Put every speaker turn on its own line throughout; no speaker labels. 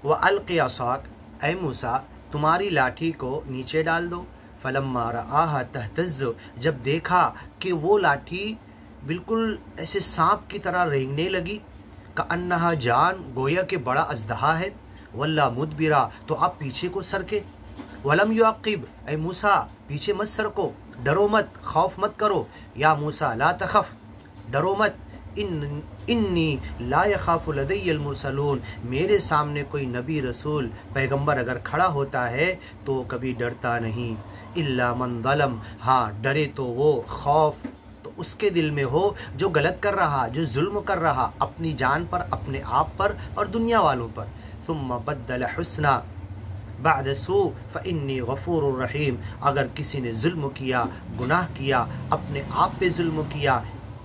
व अलक़ि असाक, ऐ मूसा तुम्हारी लाठी को नीचे डाल दो। फलम्मा रआहा तहतज़्ज़ु, जब देखा कि वो लाठी बिल्कुल ऐसे सांप की तरह रेंगने लगी, कअन्नहा जान, गोया के बड़ा अज़दहा है, वल्ला मुदबिरा, तो आप पीछे को सरके। वलम युअक़िब, ऐ मूसा पीछे मत सरको, डरो मत, खौफ मत करो। या मूसा ला तखफ, डरो मत, इन्नी ला यखाफु लदय्यल मुरसलून, मेरे सामने कोई नबी रसूल पैगंबर अगर खड़ा होता है तो कभी डरता नहीं। इल्ला मन ज़लम, हाँ डरे तो वो, खौफ तो उसके दिल में हो जो गलत कर रहा, जो जुल्म कर रहा अपनी जान पर, अपने आप पर और दुनिया वालों पर। सुम्मा बद्दल हुस्ना बाद सू फ़इन्नी गफ़ूरुर रहीम, अगर किसी ने जुल्म किया, गुनाह किया, अपने आप पे जुल्म किया,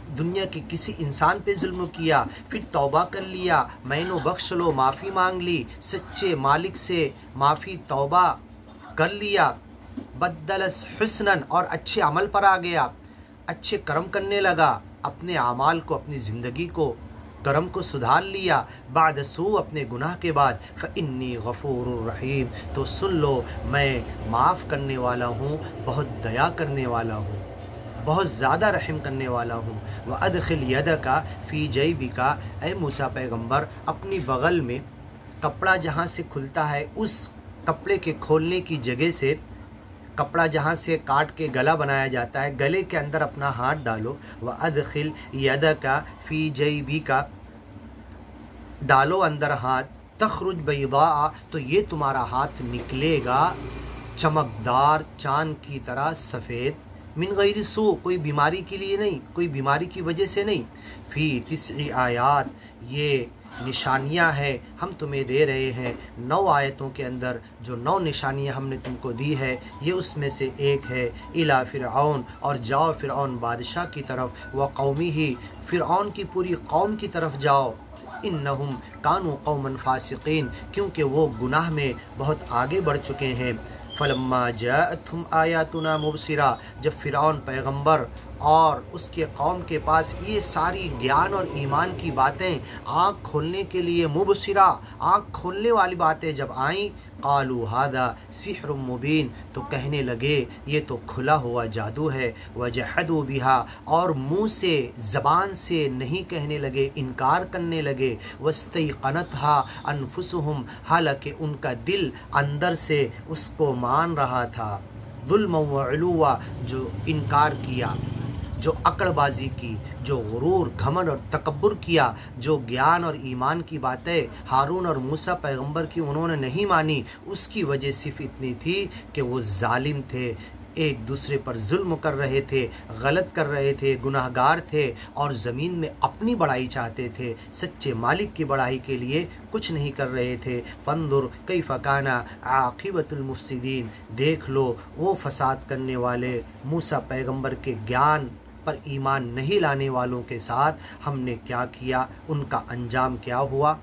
दुनिया के किसी इंसान पे जुल्म किया, फिर तौबा कर लिया, मैनो बख्श लो, माफ़ी मांग ली, सच्चे मालिक से माफ़ी तौबा कर लिया, बद्दलस हुस्नन, और अच्छे अमल पर आ गया, अच्छे कर्म करने लगा, अपने आमाल को, अपनी ज़िंदगी को, कर्म को सुधार लिया, बाद सू, अपने गुनाह के बाद, फ़इन्नी गफ़ूरुर रहीम, तो सुन लो मैं माफ़ करने वाला हूँ, बहुत दया करने वाला हूँ, बहुत ज़्यादा रहम करने वाला हूँ। व अदखिल यदका फ़ी जैबिका, ऐ मूसा पैगंबर अपनी बगल में, कपड़ा जहाँ से खुलता है उस कपड़े के खोलने की जगह से, कपड़ा जहाँ से काट के गला बनाया जाता है, गले के अंदर अपना हाथ डालो। व अदखिल यदका फ़ी जैबिका, डालो अंदर हाथ, तखरुज बैदा, तो ये तुम्हारा हाथ निकलेगा चमकदार चाँद की तरह सफ़ेद, मिन गैरि सू, कोई बीमारी के लिए नहीं, कोई बीमारी की वजह से नहीं। फ़ी तिस्इ आयात, ये निशानियाँ हैं हम तुम्हें दे रहे हैं, 9 आयतों के अंदर जो 9 निशानियाँ हमने तुमको दी है, ये उसमें से एक है। इला फ़िरऔन, और जाओ फ़िरऔन बादशाह की तरफ, व कौमी, फ़िरऔन की पूरी कौम की तरफ जाओ, इन्नहुम कानू कौमन फ़ासिक़ीन, क्योंकि वो गुनाह में बहुत आगे बढ़ चुके हैं। फलम्मा जाअतहुम आयातुना मुबसिरा, जब फ़िरऔन पैगंबर और उसके कौम के पास ये सारी ज्ञान और ईमान की बातें, आँख खोलने के लिए, मुबसिरा आँख खोलने वाली बातें जब आईं, क़ालू हादा सिहरुम मुबीन, तो कहने लगे ये तो खुला हुआ जादू है। वजहदू बिहा, और मुँह से, ज़बान से नहीं कहने लगे, इनकार करने लगे। वस्तैक़नतहा अनफुसुहुम, हालांकि उनका दिल अंदर से उसको मान रहा था। ज़ुल्म व उलूवा, जो इनकार किया, जो अकड़बाजी की, जो गुरूर, घमंड और तकब्बुर किया, जो ज्ञान और ईमान की बातें हारून और मूसा पैगंबर की उन्होंने नहीं मानी, उसकी वजह सिर्फ इतनी थी कि वो जालिम थे, एक दूसरे पर जुल्म कर रहे थे, गलत कर रहे थे, गुनाहगार थे और ज़मीन में अपनी बड़ाई चाहते थे, सच्चे मालिक की बड़ाई के लिए कुछ नहीं कर रहे थे। फंदुर कैफ़ काना आक़िबतुल मुफ़सिदीन, देख लो वो फसाद करने वाले मूसा पैगंबर के ज्ञान पर ईमान नहीं लाने वालों के साथ हमने क्या किया, उनका अंजाम क्या हुआ।